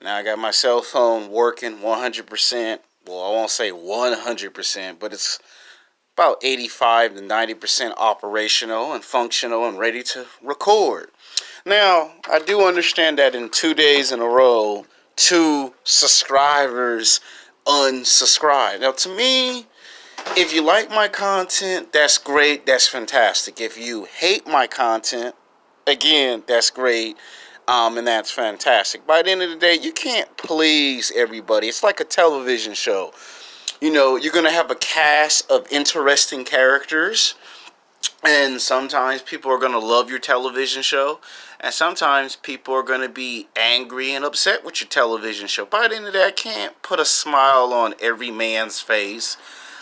Now I got my cell phone working 100%. Well, I won't say 100%, but it's about 85 to 90% operational and functional and ready to record. Now, I do understand that in 2 days in a row, 2 subscribers unsubscribed. Now, to me, if you like my content, that's great. That's fantastic. If you hate my content, again, that's great. And that's fantastic. By the end of the day, you can't please everybody. It's like a television show. You're going to have a cast of interesting characters, and sometimes people are going to love your television show, and sometimes people are going to be angry and upset with your television show. By the end of the day, I can't put a smile on every man's face.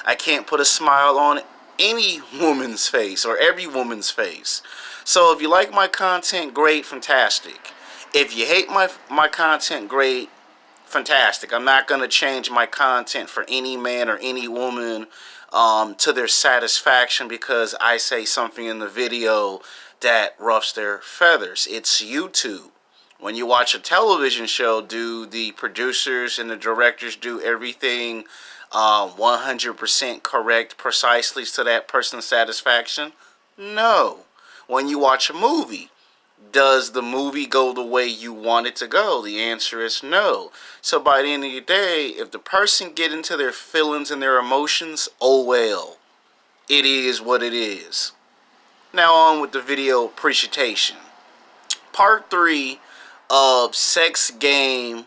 I can't put a smile on any woman's face or every woman's face. So if you like my content, great, fantastic. If you hate my content, great, fantastic. I'm not going to change my content for any man or any woman to their satisfaction because I say something in the video that roughs their feathers. It's YouTube. When you watch a television show, do the producers and the directors do everything 100% correct, precisely to that person's satisfaction? No. When you watch a movie, does the movie go the way you want it to go? The answer is no. So by the end of the day, if the person get into their feelings and their emotions, oh well. It is what it is. Now on with the video presentation. Part 3 of Sex Game,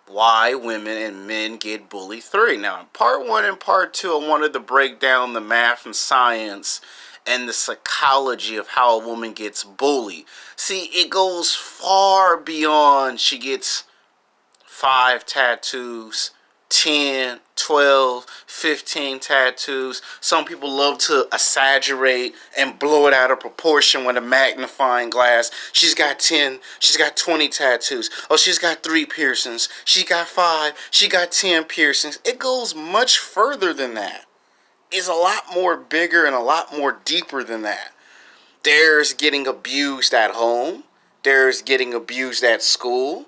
Why Women and Men Get Bullied 3. Now in part 1 and part 2, I wanted to break down the math and science and the psychology of how a woman gets bullied. See, it goes far beyond she gets 5 tattoos, 10, 12, 15 tattoos. Some people love to exaggerate and blow it out of proportion with a magnifying glass. She's got 10, she's got 20 tattoos. Oh, she's got 3 piercings. She got 5, she got 10 piercings. It goes much further than that. Is a lot more bigger and a lot more deeper than that. There's getting abused at home. There's getting abused at school.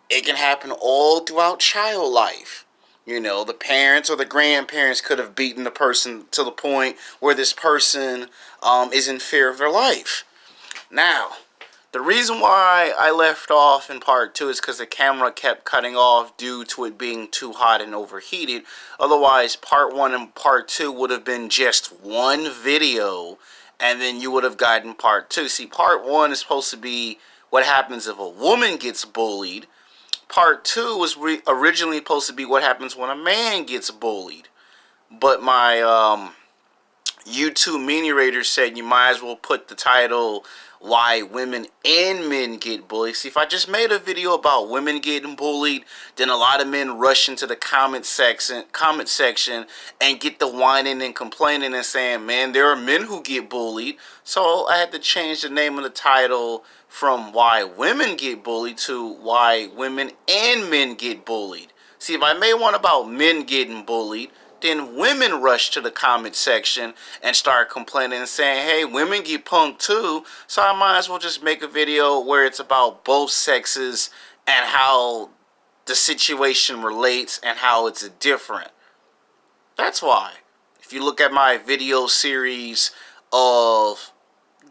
It can happen all throughout child life. The parents or the grandparents could have beaten the person to the point where this person is in fear of their life. Now, the reason why I left off in part 2 is because the camera kept cutting off due to it being too hot and overheated. Otherwise, part 1 and part 2 would have been just one video, and then you would have gotten part 2. See, part 1 is supposed to be what happens if a woman gets bullied. Part 2 was originally supposed to be what happens when a man gets bullied. But my YouTube moderator said you might as well put the title Why Women and Men Get Bullied. See, if I just made a video about women getting bullied, then a lot of men rush into the comment section and get the whining and complaining and saying, man, there are men who get bullied. So I had to change the name of the title from Why Women Get Bullied to Why Women and Men Get Bullied. See, if I made one about men getting bullied, then women rush to the comment section and start complaining and saying, hey, women get punked too. So I might as well just make a video where it's about both sexes and how the situation relates and how it's different. That's why. If you look at my video series of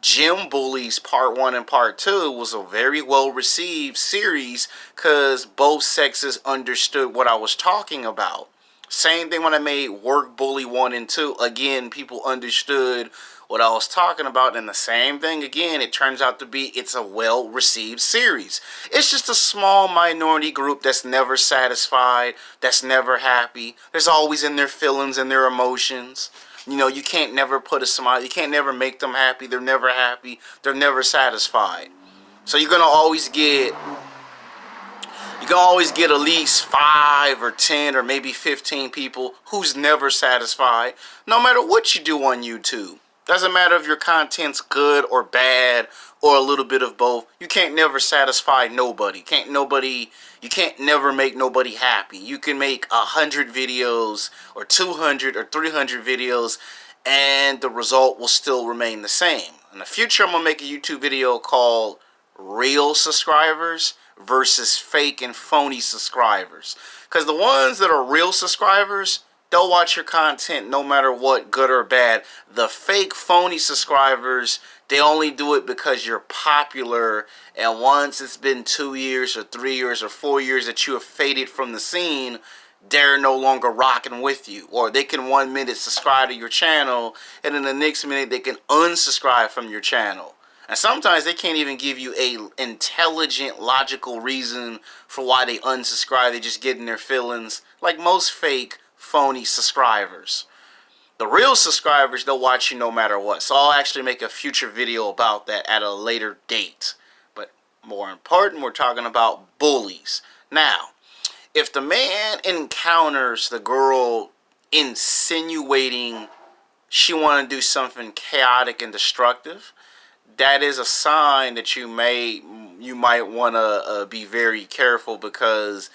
Gym Bullies Part 1 and Part 2, it was a very well received series because both sexes understood what I was talking about. Same thing when I made Work Bully 1 and 2. Again, people understood what I was talking about. And the same thing again, it turns out to be it's a well-received series. It's just a small minority group that's never satisfied, that's never happy. There's always in their feelings and their emotions. You can't never put a smile. You can't never make them happy. They're never happy. They're never satisfied. So you're going to always get... You can always get at least 5 or 10 or maybe 15 people who's never satisfied, no matter what you do on YouTube. Doesn't matter if your content's good or bad or a little bit of both. You can't never satisfy nobody. You can't never make nobody happy. You can make 100 videos or 200 or 300 videos and the result will still remain the same. In the future, I'm going to make a YouTube video called Real Subscribers versus fake and phony subscribers. Because the ones that are real subscribers, they'll watch your content no matter what, good or bad. The fake phony subscribers, they only do it because you're popular, and once it's been 2 years or 3 years or 4 years that you have faded from the scene, they're no longer rocking with you. Or they can 1 minute subscribe to your channel, and then the next minute they can unsubscribe from your channel. And sometimes they can't even give you a intelligent, logical reason for why they unsubscribe. They just get in their feelings, like most fake, phony subscribers. The real subscribers, they'll watch you no matter what. So I'll actually make a future video about that at a later date. But more important, we're talking about bullies. Now, if the man encounters the girl insinuating she want to do something chaotic and destructive, that is a sign that you might want to be very careful, because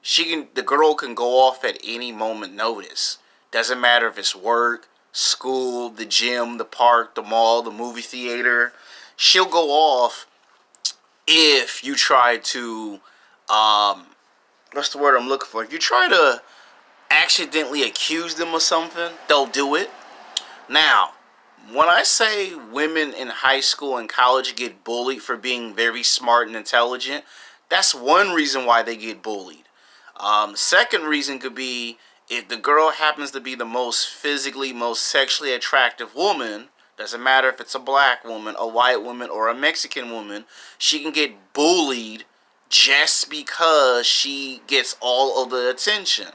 the girl can go off at any moment notice. Doesn't matter if it's work, school, the gym, the park, the mall, the movie theater. She'll go off if you try to what's the word I'm looking for? If you try to accidentally accuse them of something, they'll do it. Now, when I say women in high school and college get bullied for being very smart and intelligent, that's one reason why they get bullied. Second reason could be if the girl happens to be the most physically, most sexually attractive woman. Doesn't matter if it's a black woman, a white woman, or a Mexican woman, she can get bullied just because she gets all of the attention.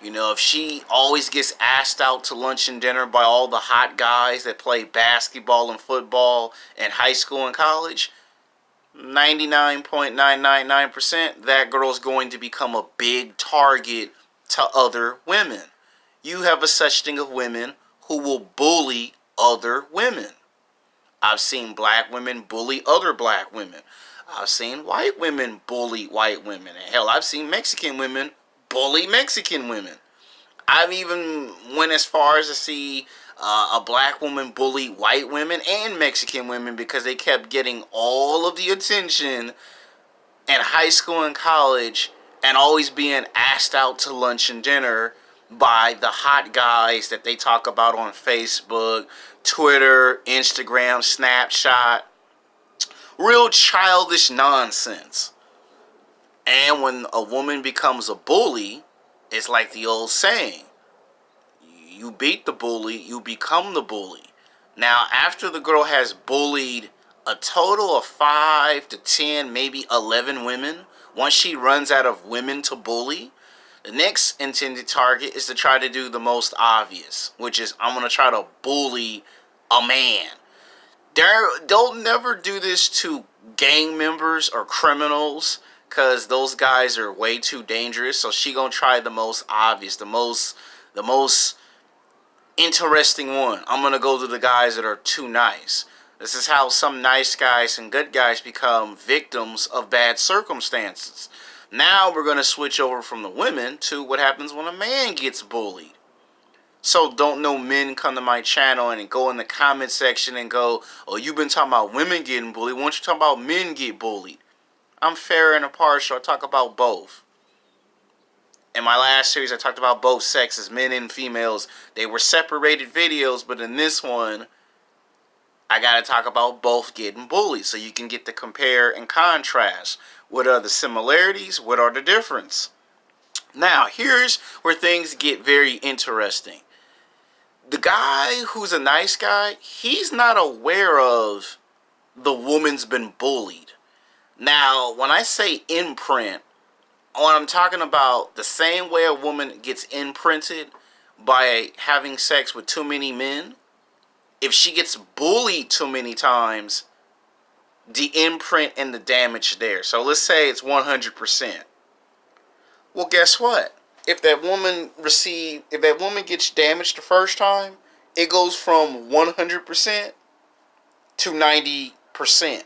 You know, if she always gets asked out to lunch and dinner by all the hot guys that play basketball and football in high school and college, 99.999% that girl's going to become a big target to other women. You have a such thing of women who will bully other women. I've seen black women bully other black women. I've seen white women bully white women. And hell, I've seen Mexican women bully Mexican women. I've even went as far as to see a black woman bully white women and Mexican women because they kept getting all of the attention in high school and college and always being asked out to lunch and dinner by the hot guys that they talk about on Facebook, Twitter, Instagram, Snapchat. Real childish nonsense. And when a woman becomes a bully, it's like the old saying, you beat the bully, you become the bully. Now, after the girl has bullied a total of 5 to 10, maybe 11 women, once she runs out of women to bully, the next intended target is to try to do the most obvious, which is I'm going to try to bully a man. They'll never do this to gang members or criminals because those guys are way too dangerous. So she gonna try the most obvious, the most interesting one. I'm gonna go to the guys that are too nice. This is how some nice guys and good guys become victims of bad circumstances. Now we're gonna switch over from the women to what happens when a man gets bullied. So don't no men come to my channel and go in the comment section and go, oh, you've been talking about women getting bullied. Why don't you talk about men get bullied? I'm fair and impartial. I talk about both. In my last series, I talked about both sexes, men and females. They were separated videos, but in this one, I got to talk about both getting bullied so you can get to compare and contrast. What are the similarities? What are the differences? Now, here's where things get very interesting. The guy who's a nice guy, he's not aware of the woman's been bullied. Now, when I say imprint, what I'm talking about, the same way a woman gets imprinted by having sex with too many men, if she gets bullied too many times, the imprint and the damage there. So let's say it's 100%. Well, guess what? If that woman gets damaged the first time, it goes from 100% to 90%.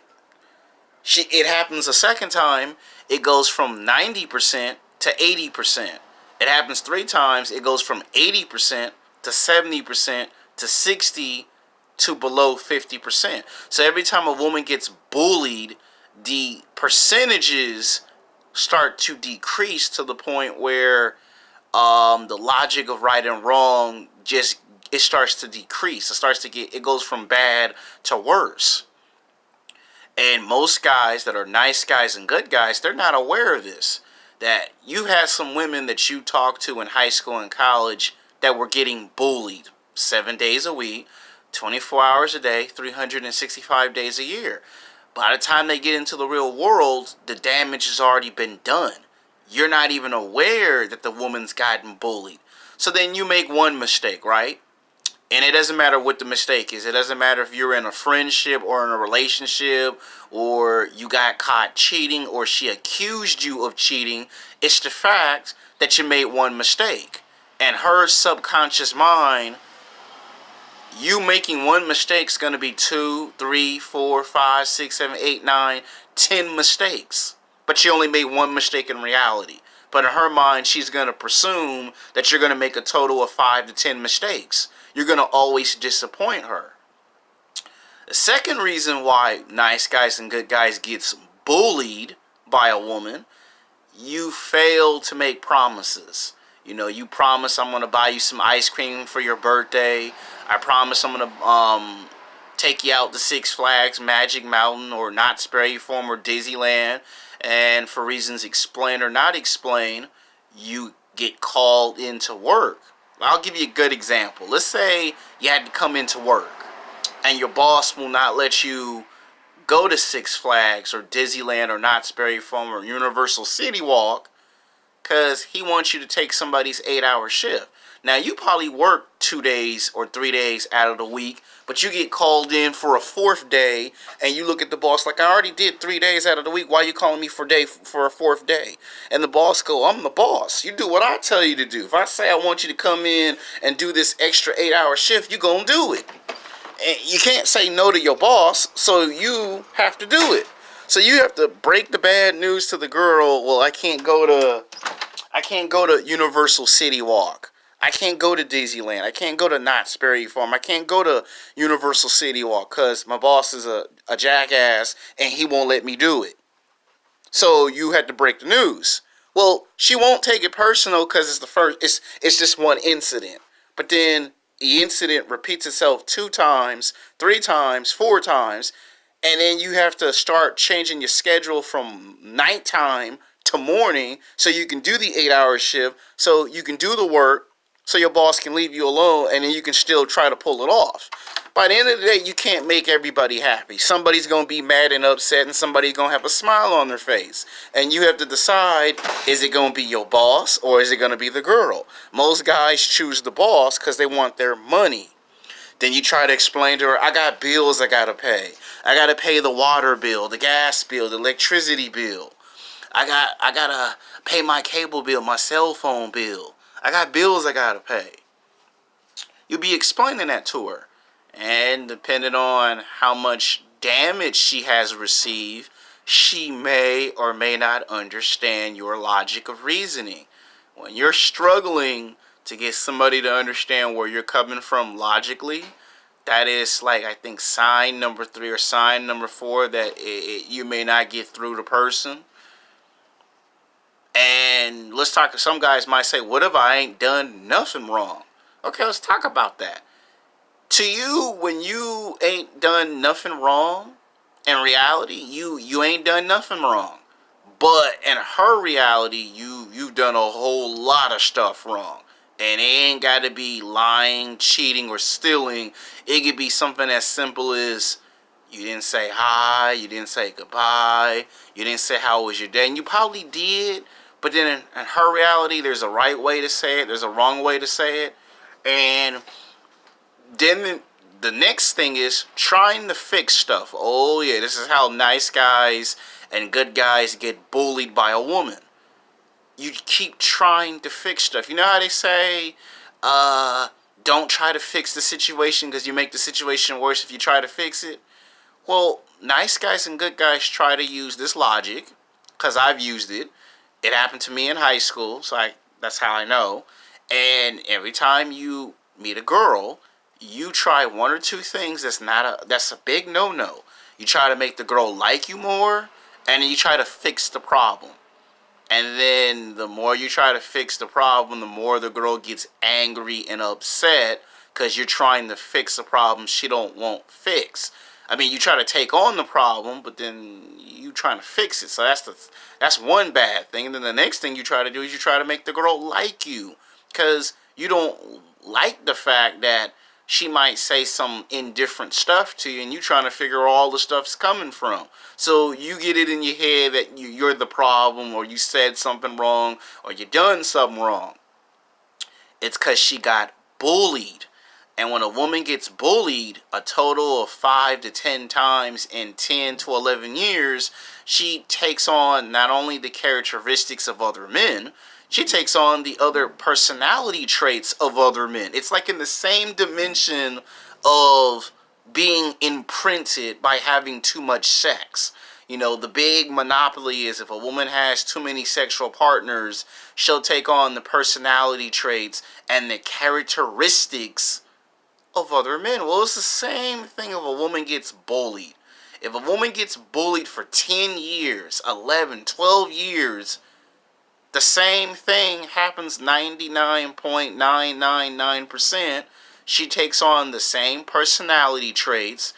It happens a second time, it goes from 90% to 80%. It happens 3 times, it goes from 80% to 70% to 60% to below 50%. So every time a woman gets bullied the percentages start to decrease to the point where the logic of right and wrong just it starts to decrease. It goes from bad to worse. And most guys that are nice guys and good guys, they're not aware of this. That you had some women that you talked to in high school and college that were getting bullied 7 days a week, 24 hours a day, 365 days a year. By the time they get into the real world, the damage has already been done. You're not even aware that the woman's gotten bullied. So then you make one mistake, right? And it doesn't matter what the mistake is. It doesn't matter if you're in a friendship or in a relationship or you got caught cheating or she accused you of cheating. It's the fact that you made one mistake. And her subconscious mind, you making one mistake is going to be 2, 3, 4, 5, 6, 7, 8, 9, 10 mistakes. But she only made one mistake in reality. But in her mind, she's going to presume that you're going to make a total of 5 to 10 mistakes. You're going to always disappoint her. The second reason why nice guys and good guys get bullied by a woman, you fail to make promises. You know, you promise I'm going to buy you some ice cream for your birthday. I promise I'm going to take you out to Six Flags, Magic Mountain, or Knott's Berry Farm, or Disneyland. And for reasons explained or not explained, you get called into work. I'll give you a good example. Let's say you had to come into work and your boss will not let you go to Six Flags or Disneyland or Knott's Berry Farm or Universal City Walk because he wants you to take somebody's 8-hour shift. Now, you probably work 2 days or 3 days out of the week, but you get called in for a 4th day, and you look at the boss like, I already did 3 days out of the week. Why are you calling me for a 4th day? And the boss go, I'm the boss. You do what I tell you to do. If I say I want you to come in and do this extra 8-hour shift, you're going to do it. And you can't say no to your boss, so you have to do it. So you have to break the bad news to the girl. Well, I can't go to Universal City Walk. I can't go to Disneyland. I can't go to Knott's Berry Farm. I can't go to Universal City Walk because my boss is a jackass and he won't let me do it. So you had to break the news. Well, she won't take it personal because it's just one incident. But then the incident repeats itself 2 times, 3 times, 4 times, and then you have to start changing your schedule from nighttime to morning so you can do the 8-hour shift, so you can do the work, so your boss can leave you alone, and then you can still try to pull it off. By the end of the day, you can't make everybody happy. Somebody's going to be mad and upset, and somebody's going to have a smile on their face. And you have to decide, is it going to be your boss, or is it going to be the girl? Most guys choose the boss because they want their money. Then you try to explain to her, I got bills I got to pay. I got to pay the water bill, the gas bill, the electricity bill. I got to pay my cable bill, my cell phone bill. I got bills I gotta pay. You'll be explaining that to her. And depending on how much damage she has received, she may or may not understand your logic of reasoning. When you're struggling to get somebody to understand where you're coming from logically, that is like, I think, sign number 3 or sign number 4 that you may not get through the person. And let's talk, some guys might say, what if I ain't done nothing wrong? Okay, let's talk about that. To you, when you ain't done nothing wrong, in reality, you ain't done nothing wrong. But in her reality, you've done a whole lot of stuff wrong. And it ain't got to be lying, cheating, or stealing. It could be something as simple as you didn't say hi, you didn't say goodbye, you didn't say how was your day. And you probably did. But then in her reality, there's a right way to say it. There's a wrong way to say it. And then the next thing is trying to fix stuff. Oh, yeah, this is how nice guys and good guys get bullied by a woman. You keep trying to fix stuff. You know how they say, don't try to fix the situation because you make the situation worse if you try to fix it? Well, nice guys and good guys try to use this logic because I've used it. It happened to me in high school, so that's how I know. And every time you meet a girl, you try 1 or 2 things that's a big no-no. You try to make the girl like you more, and then you try to fix the problem. And then the more you try to fix the problem, the more the girl gets angry and upset because you're trying to fix a problem she don't want fix. I mean, you try to take on the problem, but then you trying to fix it. So that's one bad thing. And then the next thing you try to do is you try to make the girl like you, because you don't like the fact that she might say some indifferent stuff to you, and you trying to figure where all the stuff's coming from. So you get it in your head that you're the problem, or you said something wrong, or you done something wrong. It's because she got bullied. And when a woman gets bullied a total of 5 to 10 times in 10 to 11 years, she takes on not only the characteristics of other men, she takes on the other personality traits of other men. It's like in the same dimension of being imprinted by having too much sex. You know, the big monopoly is if a woman has too many sexual partners, she'll take on the personality traits and the characteristics of other men. Well, it's the same thing if a woman gets bullied. If a woman gets bullied for 10 years, 11, 12 years, the same thing happens 99.999%. She takes on the same personality traits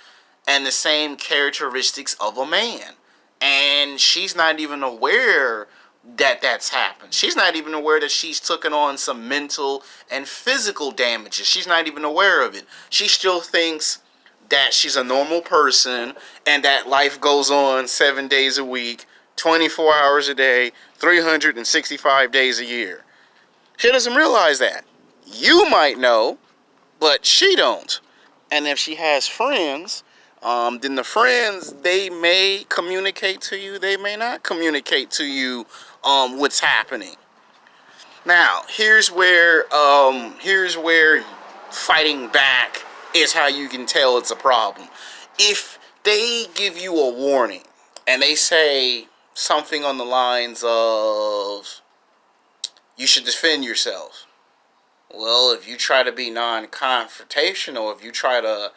and the same characteristics of a man. And she's not even aware that that's happened. She's not even aware that she's taken on some mental and physical damages. She's not even aware of it. She still thinks that she's a normal person and that life goes on 7 days a week, 24 hours a day, 365 days a year. She doesn't realize that. You might know, but she don't. And if she has friends, then the friends, they may communicate to you, they may not communicate to you what's happening. Now, here's where fighting back is how you can tell it's a problem. If they give you a warning and they say something on the lines of, you should defend yourself. Well, if you try to be non-confrontational, if you try to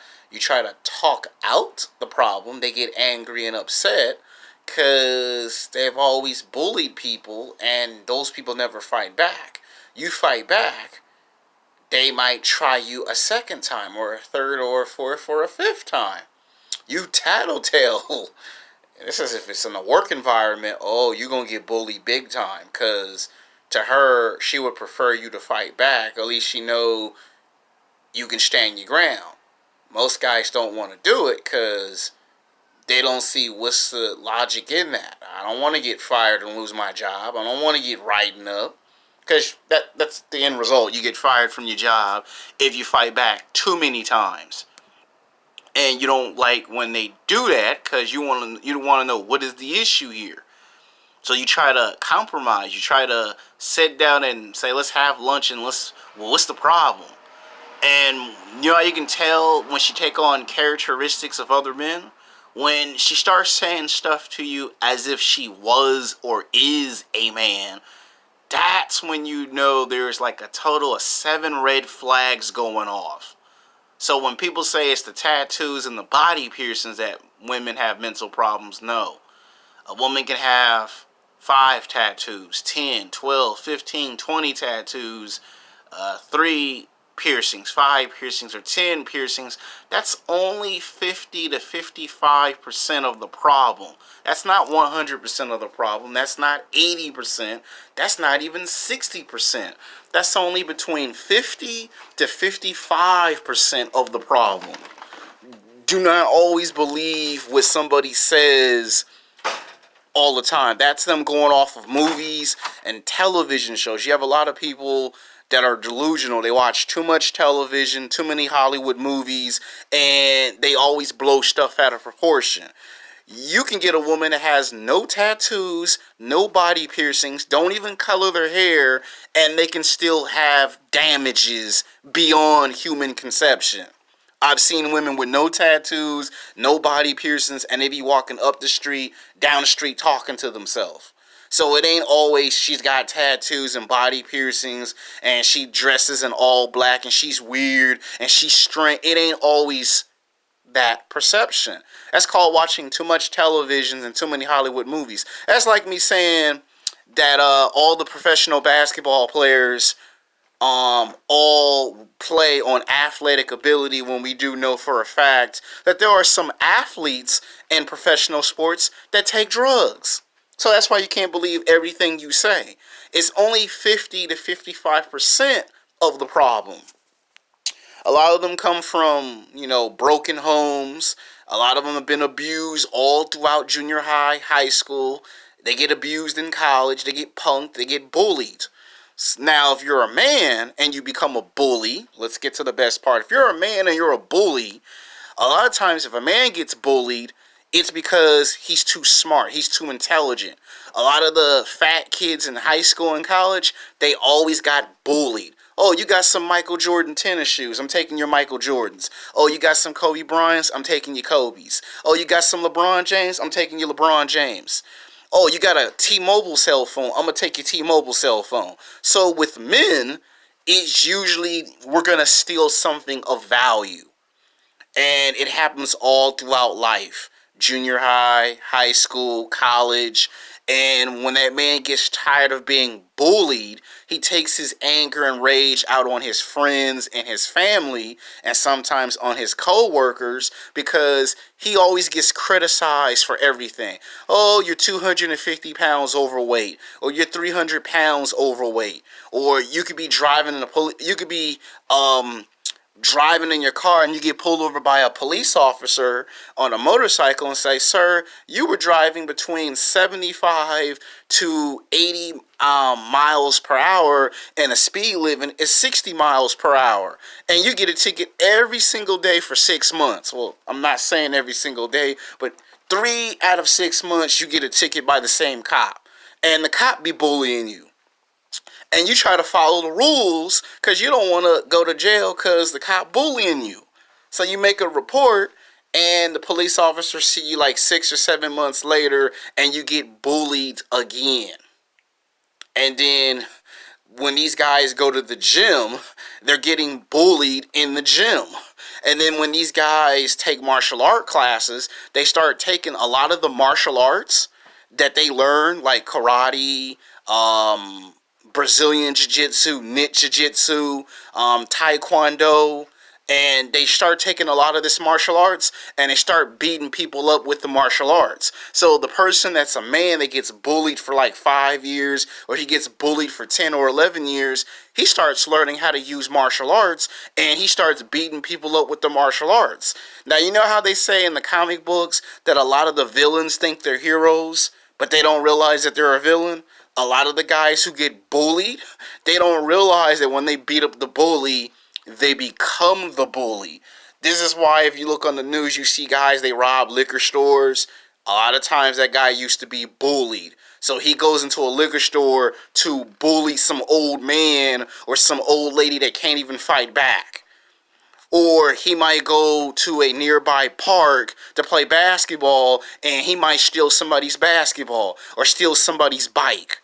talk out the problem, they get angry and upset because they've always bullied people and those people never fight back. You fight back, they might try you a second time or a third or a fourth or a fifth time. You tattletale. This is if it's in a work environment, oh, you're going to get bullied big time because to her, she would prefer you to fight back. At least she know you can stand your ground. Most guys don't want to do it because they don't see what's the logic in that. I don't want to get fired and lose my job. I don't want to get writing up because that's the end result. You get fired from your job if you fight back too many times. And you don't like when they do that because you want to know what is the issue here. So you try to compromise. You try to sit down and say, let's have lunch and what's the problem? And you know how you can tell when she take on characteristics of other men? When she starts saying stuff to you as if she was or is a man, that's when you know there's like a total of 7 red flags going off. So when people say it's the tattoos and the body piercings that women have mental problems, no. A woman can have 5 tattoos, 10, 12, 15, 20 tattoos, 3 piercings, 5 piercings, or 10 piercings. That's only 50 to 55% of the problem. That's not 100% of the problem. That's not 80%. That's not even 60%. That's only between 50 to 55% of the problem. Do not always believe what somebody says all the time. That's them going off of movies and television shows. You have a lot of people that are delusional. They watch too much television, too many Hollywood movies, and they always blow stuff out of proportion. You can get a woman that has no tattoos, no body piercings, don't even color their hair, and they can still have damages beyond human conception. I've seen women with no tattoos, no body piercings, and they be walking up the street, down the street, talking to themselves. So it ain't always she's got tattoos and body piercings, and she dresses in all black, and she's weird, and she's strange. It ain't always that perception. That's called watching too much television and too many Hollywood movies. That's like me saying that all the professional basketball players all play on athletic ability, when we do know for a fact that there are some athletes in professional sports that take drugs. So that's why you can't believe everything you say. It's only 50 to 55% of the problem. A lot of them come from, broken homes. A lot of them have been abused all throughout junior high, high school. They get abused in college. They get punked. They get bullied. Now, if you're a man and you become a bully, let's get to the best part. If you're a man and you're a bully, a lot of times if a man gets bullied, it's because he's too smart. He's too intelligent. A lot of the fat kids in high school and college, they always got bullied. Oh, you got some Michael Jordan tennis shoes. I'm taking your Michael Jordans. Oh, you got some Kobe Bryants. I'm taking your Kobe's. Oh, you got some LeBron James. I'm taking your LeBron James. Oh, you got a T-Mobile cell phone. I'm going to take your T-Mobile cell phone. So with men, it's usually we're going to steal something of value. And it happens all throughout life. Junior high, high school, college. And when that man gets tired of being bullied, he takes his anger and rage out on his friends and his family, and sometimes on his co-workers, because he always gets criticized for everything. Oh, you're 250 pounds overweight, or you're 300 pounds overweight, or you could be driving in driving in your car and you get pulled over by a police officer on a motorcycle and say, sir, you were driving between 75 to 80 miles per hour, and the speed limit is 60 miles per hour. And you get a ticket every single day for 6 months. Well, I'm not saying every single day, but 3 out of 6 months you get a ticket by the same cop. And the cop be bullying you. And you try to follow the rules because you don't want to go to jail because the cop bullying you. So you make a report, and the police officer see you like 6 or 7 months later, and you get bullied again. And then when these guys go to the gym, they're getting bullied in the gym. And then when these guys take martial art classes, they start taking a lot of the martial arts that they learn, like karate, Brazilian Jiu-Jitsu, Ninja Jiu-Jitsu, Taekwondo, and they start taking a lot of this martial arts, and they start beating people up with the martial arts. So the person that's a man that gets bullied for like 5 years, or he gets bullied for 10 or 11 years, he starts learning how to use martial arts, and he starts beating people up with the martial arts. Now, you know how they say in the comic books that a lot of the villains think they're heroes, but they don't realize that they're a villain? A lot of the guys who get bullied, they don't realize that when they beat up the bully, they become the bully. This is why if you look on the news, you see guys, they rob liquor stores. A lot of times that guy used to be bullied. So he goes into a liquor store to bully some old man or some old lady that can't even fight back. Or he might go to a nearby park to play basketball, and he might steal somebody's basketball or steal somebody's bike.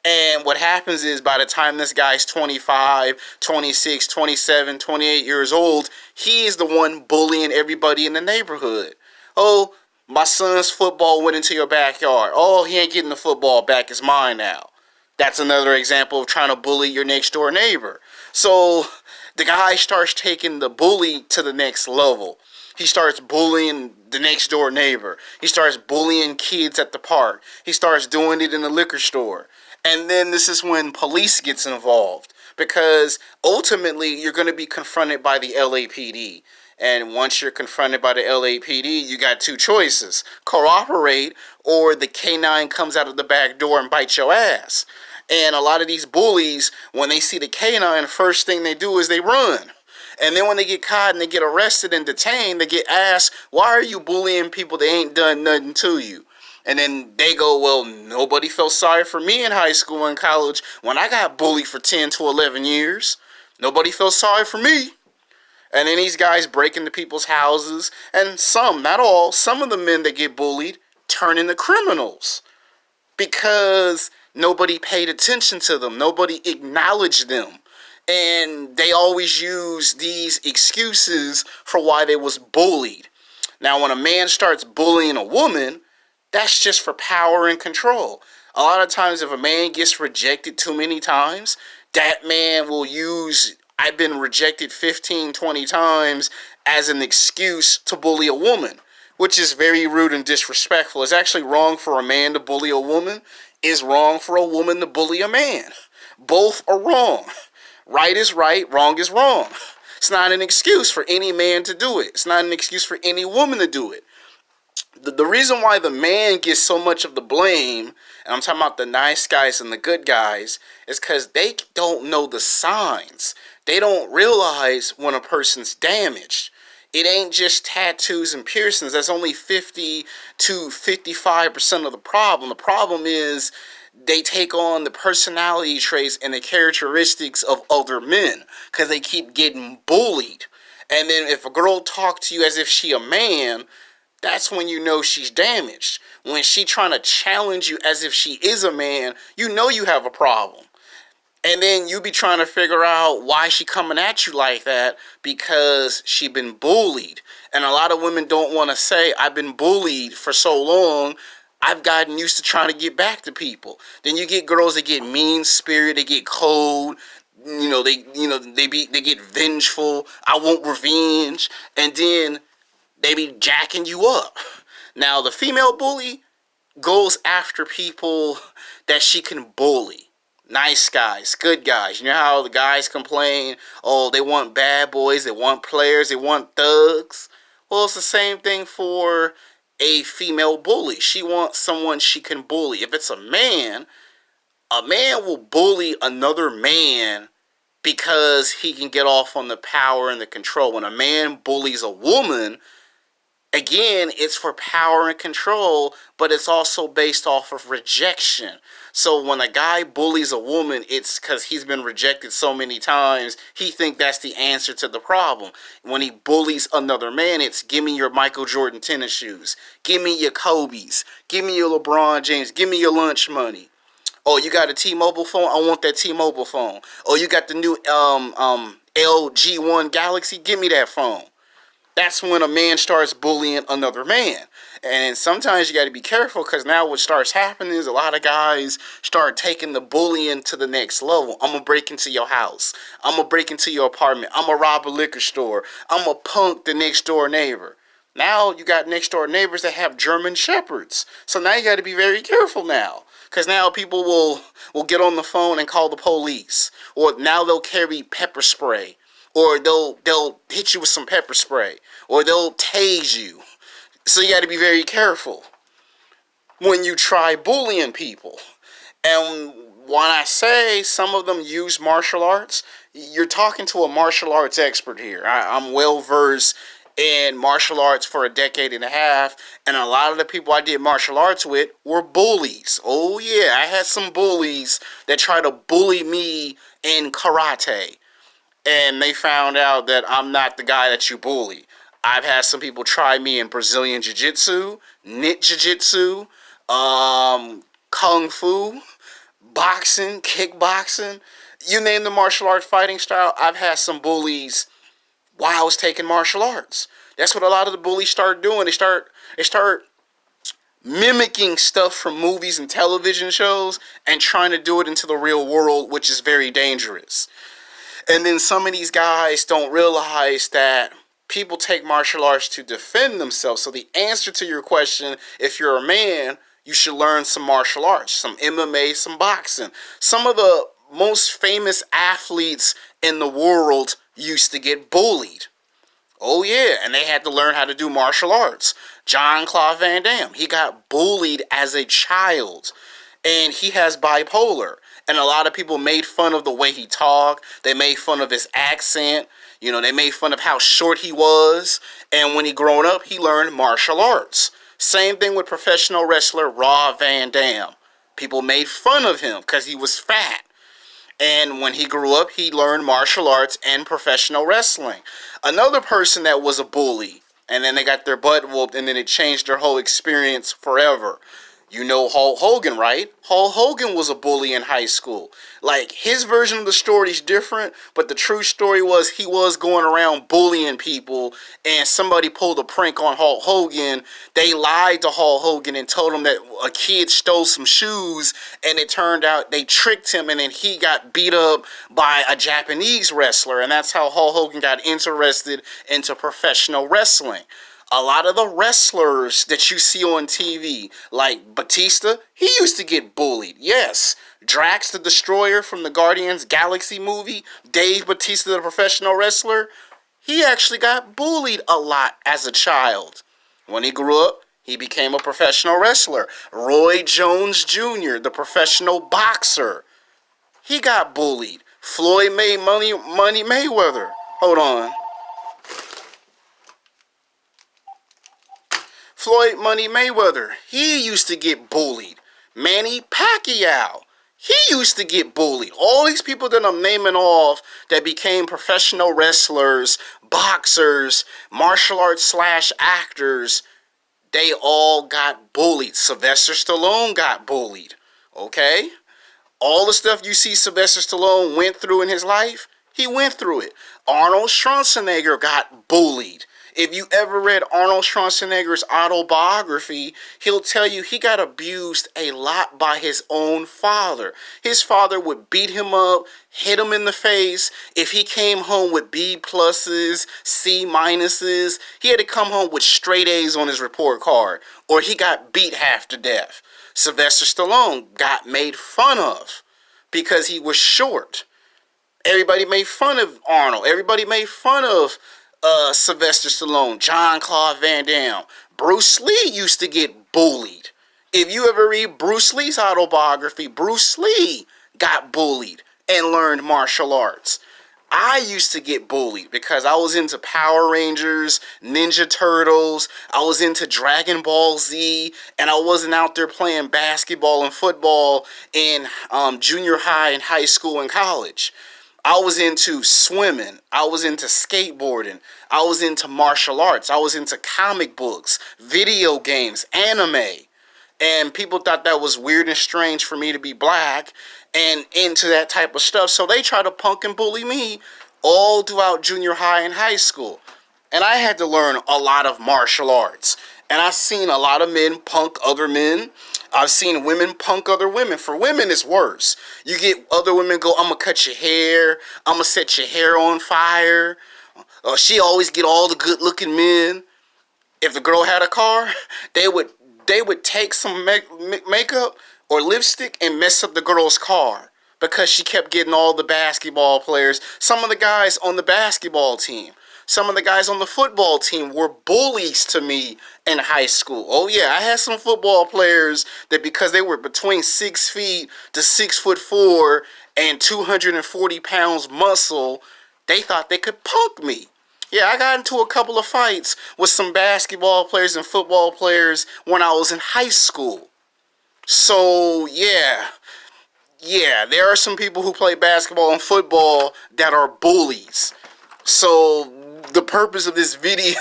And what happens is by the time this guy's 25, 26, 27, 28 years old, he is the one bullying everybody in the neighborhood. Oh, my son's football went into your backyard. Oh, he ain't getting the football back. It's mine now. That's another example of trying to bully your next door neighbor. So the guy starts taking the bully to the next level. He starts bullying the next door neighbor. He starts bullying kids at the park. He starts doing it in the liquor store. And then this is when police gets involved, because ultimately you're going to be confronted by the LAPD. And once you're confronted by the LAPD, you got two choices: cooperate, or the K9 comes out of the back door and bites your ass. And a lot of these bullies, when they see the K9, first thing they do is they run. And then when they get caught and they get arrested and detained, they get asked, why are you bullying people that ain't done nothing to you? And then they go, well, nobody felt sorry for me in high school and college when I got bullied for 10 to 11 years. Nobody felt sorry for me. And then these guys break into people's houses, and some, not all, some of the men that get bullied turn into criminals because nobody paid attention to them. Nobody acknowledged them. And they always use these excuses for why they was bullied. Now, when a man starts bullying a woman, that's just for power and control. A lot of times, if a man gets rejected too many times, that man will use "I've been rejected 15, 20 times" as an excuse to bully a woman, which is very rude and disrespectful. It's actually wrong for a man to bully a woman. It's wrong for a woman to bully a man. Both are wrong. Right is right, wrong is wrong. It's not an excuse for any man to do it. It's not an excuse for any woman to do it. The reason why the man gets so much of the blame, and I'm talking about the nice guys and the good guys, is because they don't know the signs. They don't realize when a person's damaged. It ain't just tattoos and piercings. That's only 50 to 55% of the problem. The problem is they take on the personality traits and the characteristics of other men because they keep getting bullied. And then if a girl talks to you as if she a man, that's when you know she's damaged. When she trying to challenge you as if she is a man, you know you have a problem. And then you be trying to figure out why she coming at you like that because she been bullied. And a lot of women don't want to say, I've been bullied for so long, I've gotten used to trying to get back to people. Then you get girls that get mean spirited, they get cold, they get vengeful. I want revenge. And then they be jacking you up. Now, the female bully goes after people that she can bully. Nice guys, good guys. You know how the guys complain, oh, they want bad boys, they want players, they want thugs? Well, it's the same thing for a female bully. She wants someone she can bully. If it's a man will bully another man because he can get off on the power and the control. When a man bullies a woman, again, it's for power and control, but it's also based off of rejection. So when a guy bullies a woman, it's because he's been rejected so many times, he think that's the answer to the problem. When he bullies another man, it's give me your Michael Jordan tennis shoes, give me your Kobe's, give me your LeBron James, give me your lunch money. Oh, you got a T-Mobile phone? I want that T-Mobile phone. Oh, you got the new LG One Galaxy? Give me that phone. That's when a man starts bullying another man. And sometimes you got to be careful because now what starts happening is a lot of guys start taking the bullying to the next level. I'm going to break into your house. I'm going to break into your apartment. I'm going to rob a liquor store. I'm going to punk the next door neighbor. Now you got next door neighbors that have German shepherds. So now you got to be very careful now. Because now people will get on the phone and call the police. Or now they'll carry pepper spray. Or they'll hit you with some pepper spray. Or they'll tase you. So you got to be very careful when you try bullying people. And when I say some of them use martial arts, you're talking to a martial arts expert here. I'm well versed in martial arts for a decade and a half, and a lot of the people I did martial arts with were bullies. Oh yeah, I had some bullies that tried to bully me in karate, and they found out that I'm not the guy that you bully. I've had some people try me in Brazilian Jiu-Jitsu, Knit Jiu-Jitsu, Kung Fu, boxing, kickboxing. You name the martial art fighting style, I've had some bullies while I was taking martial arts. That's what a lot of the bullies start doing. They start mimicking stuff from movies and television shows and trying to do it into the real world, which is very dangerous. And then some of these guys don't realize that people take martial arts to defend themselves. So the answer to your question, if you're a man, you should learn some martial arts, some MMA, some boxing. Some of the most famous athletes in the world used to get bullied. Oh yeah, and they had to learn how to do martial arts. Jean-Claude Van Damme, he got bullied as a child, and he has bipolar. And a lot of people made fun of the way he talked. They made fun of his accent. They made fun of how short he was. And when he grown up, he learned martial arts. Same thing with professional wrestler Rob Van Dam. People made fun of him because he was fat. And when he grew up, he learned martial arts and professional wrestling. Another person that was a bully, and then they got their butt whooped, and then it changed their whole experience forever. You know Hulk Hogan, right? Hulk Hogan was a bully in high school. Like, his version of the story is different, but the true story was he was going around bullying people, and somebody pulled a prank on Hulk Hogan. They lied to Hulk Hogan and told him that a kid stole some shoes, and it turned out they tricked him, and then he got beat up by a Japanese wrestler, and that's how Hulk Hogan got interested into professional wrestling. A lot of the wrestlers that you see on TV, like Batista, he used to get bullied. Yes, Drax the Destroyer from the Guardians Galaxy movie, Dave Batista, the professional wrestler, he actually got bullied a lot as a child. When he grew up, he became a professional wrestler. Roy Jones Jr., the professional boxer, he got bullied. Floyd Money Mayweather. Hold on. Floyd Money Mayweather, he used to get bullied. Manny Pacquiao, he used to get bullied. All these people that I'm naming off that became professional wrestlers, boxers, martial arts slash actors, they all got bullied. Sylvester Stallone got bullied. Okay? All the stuff you see Sylvester Stallone went through in his life, he went through it. Arnold Schwarzenegger got bullied. If you ever read Arnold Schwarzenegger's autobiography, he'll tell you he got abused a lot by his own father. His father would beat him up, hit him in the face. If he came home with B pluses, C minuses, he had to come home with straight A's on his report card, or he got beat half to death. Sylvester Stallone got made fun of because he was short. Everybody made fun of Arnold. Everybody made fun of Sylvester Stallone, Jean-Claude Van Damme. Bruce Lee used to get bullied. If you ever read Bruce Lee's autobiography, Bruce Lee got bullied and learned martial arts. I used to get bullied because I was into Power Rangers, Ninja Turtles, I was into Dragon Ball Z, and I wasn't out there playing basketball and football in junior high and high school and college. I was into swimming. I was into skateboarding. I was into martial arts. I was into comic books, video games, anime. And people thought that was weird and strange for me to be black and into that type of stuff. So they tried to punk and bully me all throughout junior high and high school. And I had to learn a lot of martial arts. And I've seen a lot of men punk other men. I've seen women punk other women. For women, it's worse. You get other women go, I'm going to cut your hair. I'm going to set your hair on fire. She always get all the good-looking men. If the girl had a car, they would take some makeup or lipstick and mess up the girl's car because she kept getting all the basketball players. Some of the guys on the basketball team. Some of the guys on the football team were bullies to me in high school. Oh yeah, I had some football players that because they were between 6 feet to 6'4" and 240 pounds muscle, they thought they could punk me. Yeah, I got into a couple of fights with some basketball players and football players when I was in high school. So yeah, there are some people who play basketball and football that are bullies. So the purpose of this video